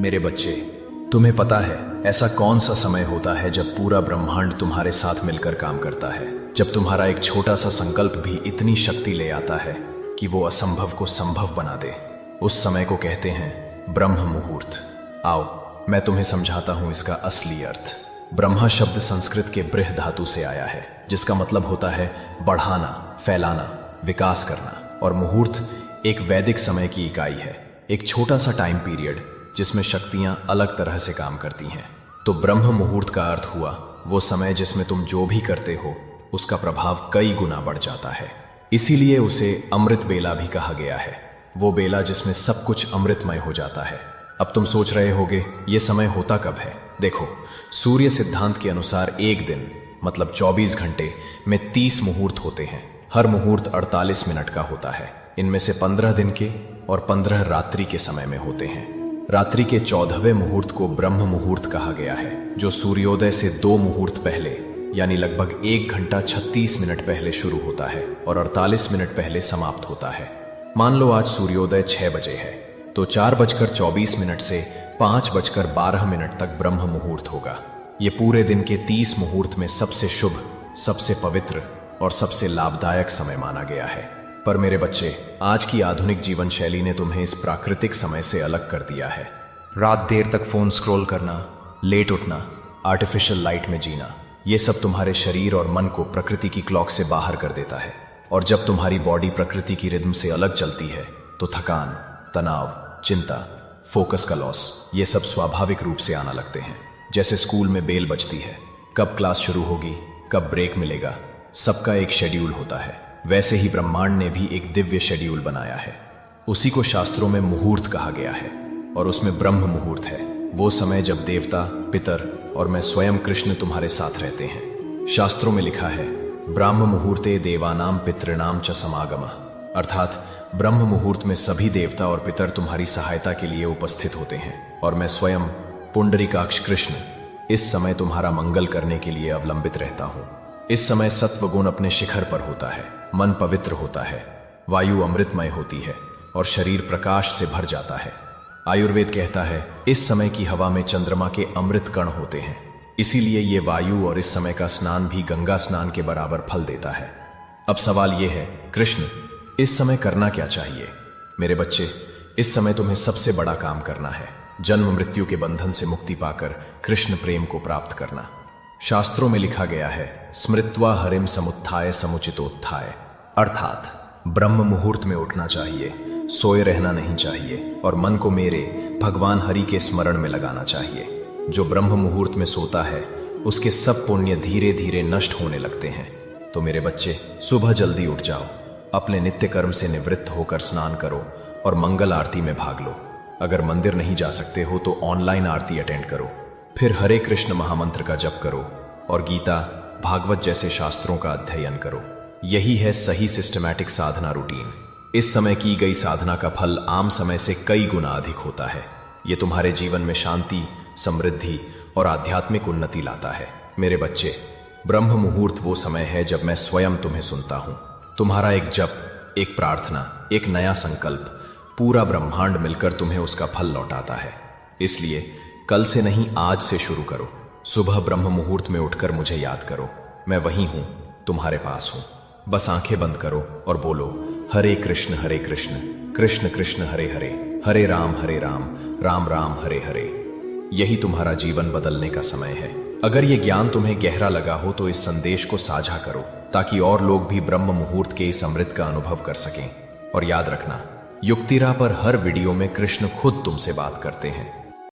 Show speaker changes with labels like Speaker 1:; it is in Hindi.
Speaker 1: मेरे बच्चे, तुम्हें पता है ऐसा कौन सा समय होता है जब पूरा ब्रह्मांड तुम्हारे साथ मिलकर काम करता है, जब तुम्हारा एक छोटा सा संकल्प भी इतनी शक्ति ले आता है कि वो असंभव को संभव बना दे। उस समय को कहते हैं ब्रह्म मुहूर्त। आओ मैं तुम्हें समझाता हूं इसका असली अर्थ। ब्रह्मा शब्द संस्कृत के बृह धातु से आया है, जिसका मतलब होता है बढ़ाना, फैलाना, विकास करना। और मुहूर्त एक वैदिक समय की इकाई है, एक छोटा सा टाइम पीरियड जिसमें शक्तियां अलग तरह से काम करती हैं। तो ब्रह्म मुहूर्त का अर्थ हुआ वो समय जिसमें तुम जो भी करते हो उसका प्रभाव कई गुना बढ़ जाता है। इसीलिए उसे अमृत बेला भी कहा गया है, वो बेला जिसमें सब कुछ अमृतमय हो जाता है। अब तुम सोच रहे होगे ये समय होता कब है। देखो, सूर्य सिद्धांत के अनुसार एक दिन मतलब 24 घंटे में 30 मुहूर्त होते हैं। हर मुहूर्त 48 मिनट का होता है। इनमें से 15 दिन के और 15 रात्रि के समय में होते हैं। रात्रि के 14वें मुहूर्त को ब्रह्म मुहूर्त कहा गया है, जो सूर्योदय से 2 मुहूर्त पहले यानी लगभग 1 घंटा 36 मिनट पहले शुरू होता है और 48 मिनट पहले समाप्त होता है। मान लो आज सूर्योदय 6 बजे है, तो 4:24 से 5:12 तक ब्रह्म मुहूर्त होगा। ये पूरे दिन के 30 मुहूर्त में सबसे शुभ, सबसे पवित्र और सबसे लाभदायक समय माना गया है। पर मेरे बच्चे, आज की आधुनिक जीवन शैली ने तुम्हें इस प्राकृतिक समय से अलग कर दिया है। रात देर तक फोन स्क्रॉल करना, लेट उठना, आर्टिफिशियल लाइट में जीना, ये सब तुम्हारे शरीर और मन को प्रकृति की क्लॉक से बाहर कर देता है। और जब तुम्हारी बॉडी प्रकृति की रिदम से अलग चलती है तो थकान, तनाव, चिंता, फोकस का लॉस, ये सब स्वाभाविक रूप से आना लगते हैं। जैसे स्कूल में बेल बजती है, कब क्लास शुरू होगी, कब ब्रेक मिलेगा, सबका एक शेड्यूल होता है। वैसे ही ब्रह्मांड ने भी एक दिव्य शेड्यूल बनाया है। उसी को शास्त्रों में मुहूर्त कहा गया है और उसमें ब्रह्म मुहूर्त है वो समय जब देवता, पितर और मैं स्वयं कृष्ण तुम्हारे साथ रहते हैं। शास्त्रों में लिखा है ब्रह्म मुहूर्ते देवानाम पितृणाम च समागमः, अर्थात ब्रह्म मुहूर्त में सभी देवता और पितर तुम्हारी सहायता के लिए उपस्थित होते हैं और मैं स्वयं पुंडरीकाक्ष कृष्ण इस समय तुम्हारा मंगल करने के लिए अवलंबित रहता हूं। इस समय सत्व गुण अपने शिखर पर होता है, मन पवित्र होता है, वायु अमृतमय होती है और शरीर प्रकाश से भर जाता है। आयुर्वेद कहता है इस समय की हवा में चंद्रमा के अमृत कण होते हैं। इसीलिए ये वायु और इस समय का स्नान भी गंगा स्नान के बराबर फल देता है। अब सवाल यह है, कृष्ण इस समय करना क्या चाहिए? मेरे बच्चे, इस समय तुम्हें सबसे बड़ा काम करना है, जन्म मृत्यु के बंधन से मुक्ति पाकर कृष्ण प्रेम को प्राप्त करना। शास्त्रों में लिखा गया है स्मृत्वा हरिम समुत्थाय समुचितोत्थाय, अर्थात ब्रह्म मुहूर्त में उठना चाहिए, सोए रहना नहीं चाहिए और मन को मेरे भगवान हरि के स्मरण में लगाना चाहिए। जो ब्रह्म मुहूर्त में सोता है उसके सब पुण्य धीरे धीरे नष्ट होने लगते हैं। तो मेरे बच्चे, सुबह जल्दी उठ जाओ, अपने नित्य कर्म से निवृत्त होकर स्नान करो और मंगल आरती में भाग लो। अगर मंदिर नहीं जा सकते हो तो ऑनलाइन आरती अटेंड करो। फिर हरे कृष्ण महामंत्र का जप करो और गीता, भागवत जैसे शास्त्रों का अध्ययन करो। यही है सही सिस्टमैटिक साधना रूटीन। इस समय की गई साधना का फल आम समय से कई गुना अधिक होता है। ये तुम्हारे जीवन में शांति, समृद्धि और आध्यात्मिक उन्नति लाता है। मेरे बच्चे, ब्रह्म मुहूर्त वो समय है जब मैं स्वयं तुम्हें सुनता हूं। तुम्हारा एक जप, एक प्रार्थना, एक नया संकल्प, पूरा ब्रह्मांड मिलकर तुम्हें उसका फल लौटाता है। इसलिए कल से नहीं, आज से शुरू करो। सुबह ब्रह्म मुहूर्त में उठकर मुझे याद करो, मैं वहीं हूं, तुम्हारे पास हूं। बस आंखें बंद करो और बोलो हरे कृष्ण कृष्ण कृष्ण हरे हरे, हरे राम राम राम हरे हरे। यही तुम्हारा जीवन बदलने का समय है। अगर ये ज्ञान तुम्हें गहरा लगा हो तो इस संदेश को साझा करो ताकि और लोग भी ब्रह्म मुहूर्त के इस अमृत का अनुभव कर सकें। और याद रखना, युक्तिरा पर हर वीडियो में कृष्ण खुद तुमसे बात करते हैं।